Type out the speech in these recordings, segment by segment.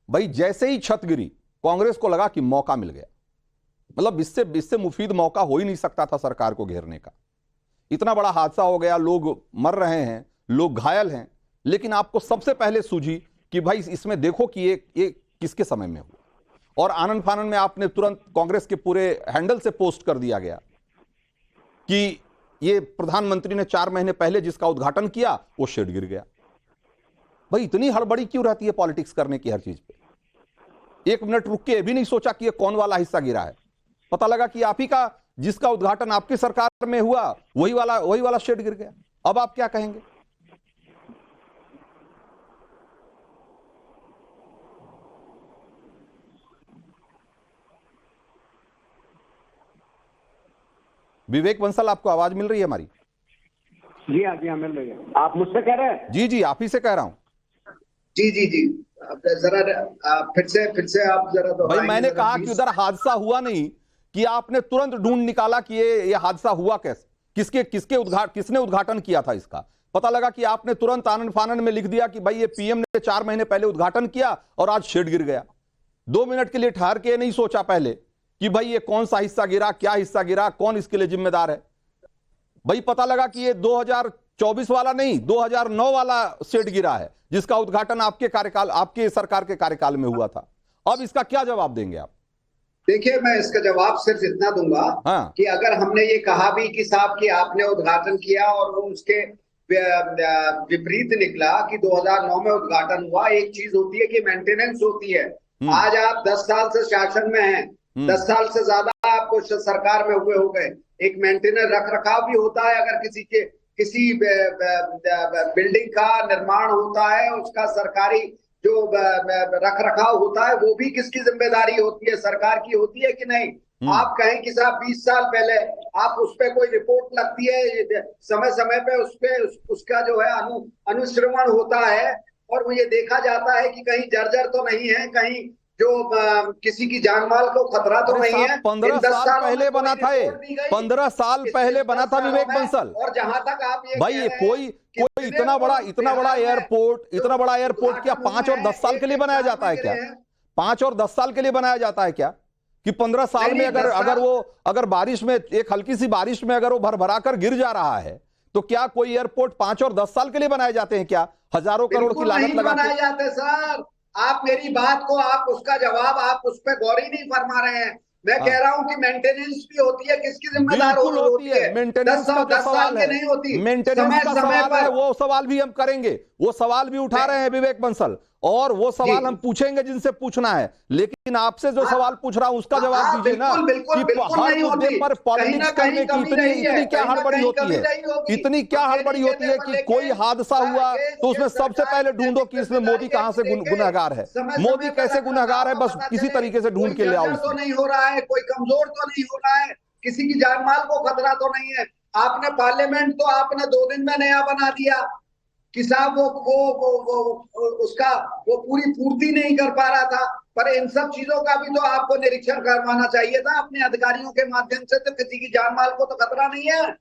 भाई जैसे ही छत गिरी कांग्रेस को लगा कि मौका मिल गया, मतलब इससे मुफीद मौका हो ही नहीं सकता था सरकार को घेरने का। इतना बड़ा हादसा हो गया, लोग मर रहे हैं, लोग घायल हैं, लेकिन आपको सबसे पहले सूझी कि भाई इसमें देखो कि ये किसके समय में हुआ, और आनन फानन में आपने तुरंत कांग्रेस के पूरे हैंडल से पोस्ट कर दिया गया कि ये प्रधानमंत्री ने 4 महीने पहले जिसका उद्घाटन किया वो शेड गिर गया। भाई इतनी हड़बड़ी क्यों रहती है पॉलिटिक्स करने की हर चीज पे? 1 मिनट रुक के भी नहीं सोचा कि ये कौन वाला हिस्सा गिरा है। पता लगा कि आप ही का जिसका उद्घाटन आपकी सरकार में हुआ वही वाला शेड गिर गया। अब आप क्या कहेंगे? विवेक बंसल, आपको आवाज मिल रही है हमारी? जी हाँ, मिल रही है। आप मुझसे कह रहे हैं? जी जी, आप ही से कह रहा हूं। जी जी जी, जरा फिर से आप जरा भाई मैंने कहा कि उधर हादसा हुआ नहीं कि आपने तुरंत ढूंढ निकाला कि ये हादसा हुआ कैसे, किसने उद्घाटन किया था इसका। पता लगा कि आपने तुरंत आनन फानन में लिख दिया कि भाई ये पीएम ने 4 महीने पहले उद्घाटन किया और आज शेड गिर गया। 2 मिनट के लिए ठहर के नहीं सोचा पहले कि भाई ये कौन सा हिस्सा गिरा, क्या हिस्सा गिरा, कौन इसके लिए जिम्मेदार है। भाई पता लगा कि ये 2024 वाला नहीं, 2009 वाला शेड गिरा है जिसका उद्घाटन आपके सरकार के कार्यकाल में हुआ था। अब इसका क्या जवाब देंगे आप? देखिए, मैं इसका जवाब सिर्फ इतना दूंगा कि अगर हमने ये कहा भी कि साहब कि आपने उद्घाटन किया और वो उसके विपरीत निकला कि 2009 में उद्घाटन हुआ। एक चीज होती है कि मेंटेनेंस होती है। आज आप 10 साल से शासन में हैं, 10 साल से ज्यादा आपको सरकार में हुए हो गए। एक मेंटेनेंस रख रखाव भी होता है। अगर किसी बिल्डिंग का निर्माण होता है, उसका सरकारी जो रख रखाव होता है वो भी किसकी जिम्मेदारी होती है? सरकार की होती है कि नहीं? आप कहें कि साहब 20 साल पहले आप उस पर कोई रिपोर्ट लगती है, समय समय पे उसका जो है अनुश्रवण होता है और वो ये देखा जाता है कि कहीं जर्जर तो नहीं है, कहीं जो किसी की जान माल को खतरा तो नहीं है। 15 साल पहले बना था ये, 15 साल पहले बना था विवेक बंसल। और जहां तक आप ये भाई कोई इतना बड़ा एयरपोर्ट क्या 5 और 10 साल के लिए बनाया जाता है क्या? 5 और 10 साल के लिए बनाया जाता है क्या? कि 15 साल में अगर बारिश में, एक हल्की सी बारिश में अगर वो भरभरा कर गिर जा रहा है तो क्या कोई एयरपोर्ट 5 और 10 साल के लिए बनाए जाते हैं क्या? हजारों करोड़ की लागत लगा बनाए जाते सर। आप मेरी बात को, आप उसका जवाब, आप उस पर गौर ही नहीं फरमा रहे हैं। मैं कह रहा हूं कि मेंटेनेंस भी होती है, किसकी जिम्मेदार होती है? मेंटेनेंस का जो सवाल है, नहीं होती। मेंटेनेंस का सवाल है, वो सवाल भी हम करेंगे, वो सवाल भी उठा रहे हैं विवेक बंसल, और वो सवाल हम पूछेंगे जिनसे पूछना है। लेकिन आपसे जो सवाल पूछ रहा हूं उसका जवाब दीजिए ना कि हर मुद्दे पर पॉलिटिक्स करने की इतनी क्या हड़बड़ी होती है? इतनी क्या हड़बड़ी होती है कि कोई हादसा हुआ तो उसमें सबसे पहले ढूंढो कि इसमें मोदी कहां से गुनहगार है, मोदी कैसे गुनहगार है, बस किसी तरीके से ढूंढ के ले आओ। तो नहीं हो रहा है, कोई कमजोर तो नहीं हो रहा है, किसी की जान माल को खतरा तो नहीं है। आपने पार्लियामेंट तो आपने 2 दिन में नया बना दिया कि साहब वो पूरी पूर्ति नहीं कर पा रहा था। पर इन सब चीजों का भी तो आपको निरीक्षण करवाना चाहिए था अपने अधिकारियों के माध्यम से। तो किसी की जान माल को तो खतरा नहीं है।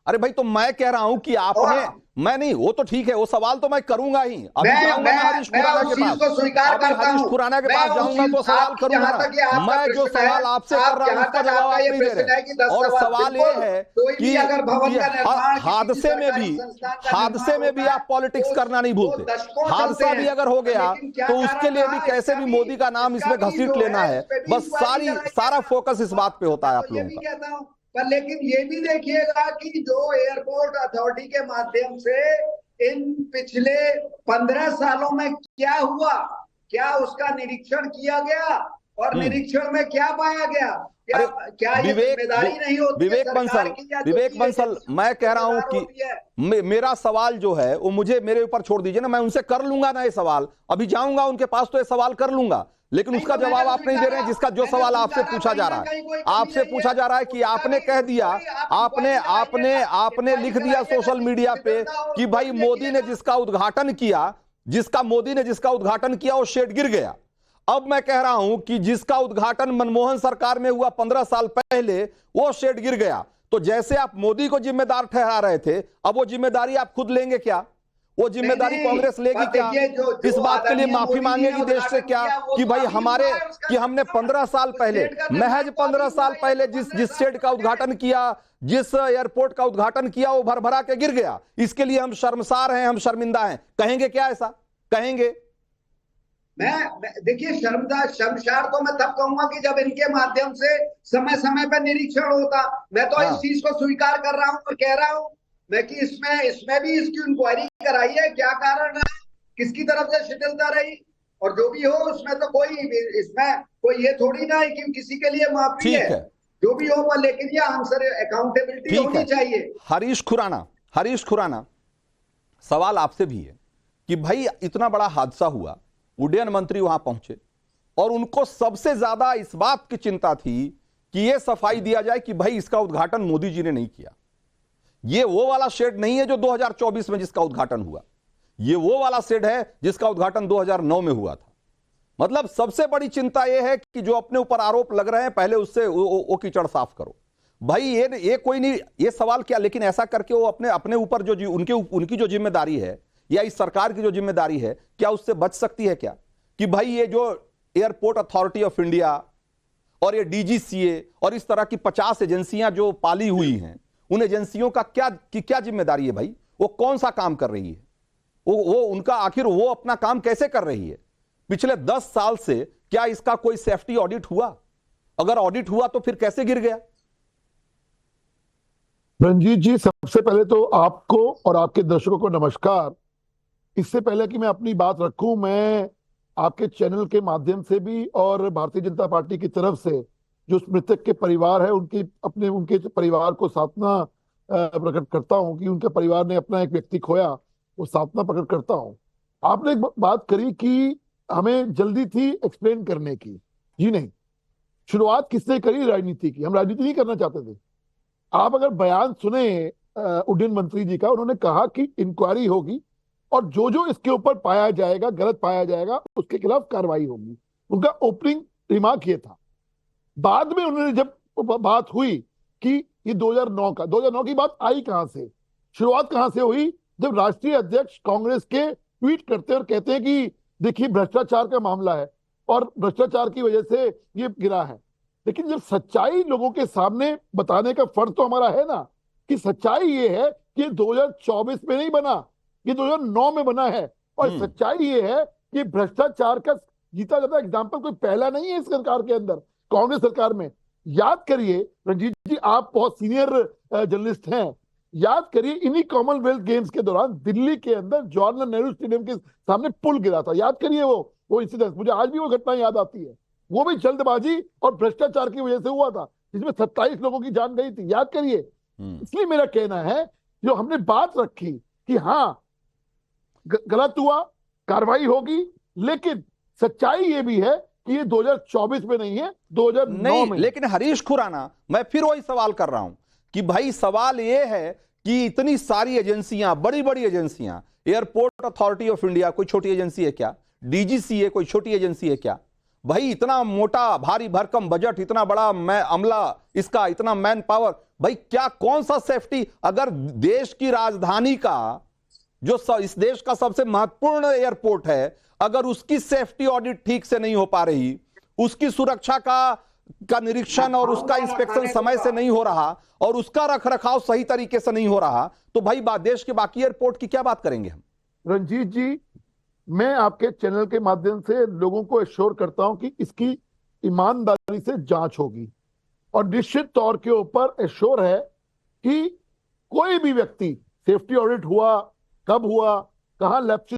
अरे भाई, तो मैं कह रहा हूं कि आपने, मैं नहीं, वो तो ठीक है, वो सवाल तो मैं करूंगा ही। अभी जाऊंगा हरीश खुराना के पास, हरीश खुराना के पास जाऊंगा तो सवाल करूंगा। मैं जो सवाल आपसे कर रहा हूं उसका जवाब आप नहीं दे रहे। और सवाल ये है कि हादसे में भी आप पॉलिटिक्स करना नहीं भूलते। हादसा भी अगर हो गया तो उसके लिए भी कैसे भी मोदी का नाम इसमें घसीट लेना है, बस सारा फोकस इस बात पे होता है आप लोगों का। पर लेकिन ये भी देखिएगा कि जो एयरपोर्ट अथॉरिटी के माध्यम से इन पिछले 15 सालों में क्या हुआ, क्या उसका निरीक्षण किया गया और निरीक्षण में क्या पाया गया? क्या ये जिम्मेदारी नहीं होती? विवेक बंसल, मैं कह रहा हूं कि मेरा सवाल जो है वो मेरे ऊपर छोड़ दीजिए ना, मैं उनसे कर लूंगा ना ये सवाल। अभी जाऊंगा उनके पास तो ये सवाल कर लूंगा, लेकिन उसका जवाब आप नहीं दे रहे हैं जिसका जो सवाल आपसे पूछा जा रहा है। आपसे पूछा जा रहा है कि आपने कह दिया, आपने लिख दिया सोशल मीडिया पे कि भाई मोदी ने जिसका उद्घाटन किया वो शेड गिर गया। अब मैं कह रहा हूं कि जिसका उद्घाटन मनमोहन सरकार में हुआ 15 साल पहले वो शेड गिर गया। तो जैसे आप मोदी को जिम्मेदार ठहरा रहे थे, अब वो जिम्मेदारी आप खुद लेंगे क्या? वो जिम्मेदारी कांग्रेस लेगी क्या? इस बात के लिए माफी मांगेगी देश से क्या कि भाई हमारे कि हमने 15 साल पहले, महज 15 साल पहले जिस शेड का उद्घाटन किया, जिस एयरपोर्ट का उद्घाटन किया, वो भरभरा के गिर गया। इसके लिए हम शर्मसार हैं, हम शर्मिंदा हैं। कहेंगे क्या ऐसा? कहेंगे? मैं देखिए, शर्मसार तो मैं तब कहूंगा कि जब इनके माध्यम से समय समय पर निरीक्षण होता। मैं तो इस चीज को स्वीकार कर रहा हूं और कह रहा हूं मैं कि इसमें भी इसकी इंक्वायरी कराई है, क्या कारण है, किसकी तरफ से शिथिलता रही, और जो भी हो उसमें तो इसमें कोई ये थोड़ी ना है कि किसी के लिए माफी है, जो भी हो, पर लेकिन ये आंसर अकाउंटेबिलिटी होनी चाहिए। हरीश खुराना, सवाल आपसे भी है कि भाई इतना बड़ा हादसा हुआ, उड्डयन मंत्री वहां पहुंचे और उनको सबसे ज्यादा इस बात की चिंता थी कि यह सफाई दिया जाए कि भाई इसका उद्घाटन मोदी जी ने नहीं किया। ये वो वाला शेड नहीं है जो 2024 में जिसका उद्घाटन हुआ, ये वो वाला शेड है जिसका उद्घाटन 2009 में हुआ था। मतलब सबसे बड़ी चिंता यह है कि जो अपने ऊपर आरोप लग रहे हैं, पहले उससे वो कीचड़ साफ करो। भाई ये कोई नहीं, ये सवाल क्या, लेकिन ऐसा करके वो अपने ऊपर जो उनकी जो जिम्मेदारी है या इस सरकार की जो जिम्मेदारी है, क्या उससे बच सकती है क्या? कि भाई ये जो एयरपोर्ट अथॉरिटी ऑफ इंडिया और ये डीजीसीए और इस तरह की 50 एजेंसियां जो पाली हुई हैं, उन एजेंसियों का क्या जिम्मेदारी है भाई? वो कौन सा काम कर रही है? वो उनका आखिर वो अपना काम कैसे कर रही है? पिछले 10 साल से क्या इसका कोई सेफ्टी ऑडिट हुआ? अगर ऑडिट हुआ तो फिर कैसे गिर गया? रंजीत जी, सबसे पहले तो आपको और आपके दर्शकों को नमस्कार। इससे पहले कि मैं अपनी बात रखूं, मैं आपके चैनल के माध्यम से भी और भारतीय जनता पार्टी की तरफ से जो मृतक के परिवार है उनके परिवार को सांत्वना प्रकट करता हूं कि उनके परिवार ने अपना एक व्यक्ति खोया, वो सांत्वना प्रकट करता हूं। आपने एक बात करी कि हमें जल्दी थी एक्सप्लेन करने की। जी नहीं, शुरुआत किसने करी? राजनीति की। हम राजनीति नहीं करना चाहते थे। आप अगर बयान सुने उड्डयन मंत्री जी का, उन्होंने कहा कि इंक्वायरी होगी और जो इसके ऊपर पाया जाएगा, गलत पाया जाएगा, उसके खिलाफ कार्रवाई होगी। उनका ओपनिंग रिमार्क ये था। बाद में उन्होंने जब बात हुई कि ये 2009 की बात आई कहां से, शुरुआत कहां से हुई, जब राष्ट्रीय अध्यक्ष कांग्रेस के ट्वीट करते हैं और कहते हैं कि देखिए भ्रष्टाचार का मामला है और भ्रष्टाचार की वजह से ये गिरा है। लेकिन जब सच्चाई लोगों के सामने बताने का फर्ज तो हमारा है ना, कि सच्चाई ये है कि 2024 में नहीं बना, ये 2009 में बना है। और सच्चाई ये है कि भ्रष्टाचार का जीता जाता एग्जाम्पल कोई पहला नहीं है इस सरकार के अंदर, कांग्रेस सरकार में। याद करिए रंजीत जी, आप बहुत सीनियर जर्नलिस्ट हैं, याद करिए इन्हीं कॉमनवेल्थ गेम्स के दौरान दिल्ली के अंदर जवाहरलाल नेहरू स्टेडियम के सामने पुल गिरा था। याद करिए वो इंसिडेंट, मुझे आज भी वो घटना याद आती है। वो भी जल्दबाजी और भ्रष्टाचार की वजह से हुआ था, जिसमें 27 लोगों की जान गई थी। याद करिए। इसलिए मेरा कहना है, जो हमने बात रखी कि हाँ गलत हुआ, कार्रवाई होगी, लेकिन सच्चाई ये भी है कि ये 2024 में नहीं है, 2009 में। लेकिन हरीश खुराना, मैं फिर वही सवाल कर रहा हूं कि भाई सवाल ये है कि इतनी सारी एजेंसियां, बड़ी बड़ी एजेंसियां, एयरपोर्ट अथॉरिटी ऑफ इंडिया कोई छोटी एजेंसी है क्या? डीजीसीए कोई छोटी एजेंसी है क्या? भाई इतना मोटा भारी भरकम बजट, इतना बड़ा अमला, इसका इतना मैन पावर, भाई क्या कौन सा सेफ्टी? अगर देश की राजधानी का जो इस देश का सबसे महत्वपूर्ण एयरपोर्ट है, अगर उसकी सेफ्टी ऑडिट ठीक से नहीं हो पा रही, उसकी सुरक्षा का निरीक्षण और उसका इंस्पेक्शन समय से नहीं हो रहा और उसका रखरखाव सही तरीके से नहीं हो रहा, तो भाई देश के बाकी एयरपोर्ट की क्या बात करेंगे हम? रंजीत जी, मैं आपके चैनल के माध्यम से लोगों को एश्योर करता हूं कि इसकी ईमानदारी से जांच होगी और निश्चित तौर के ऊपर एश्योर है कि कोई भी व्यक्ति, सेफ्टी ऑडिट हुआ, कब हुआ, कहां लैप्स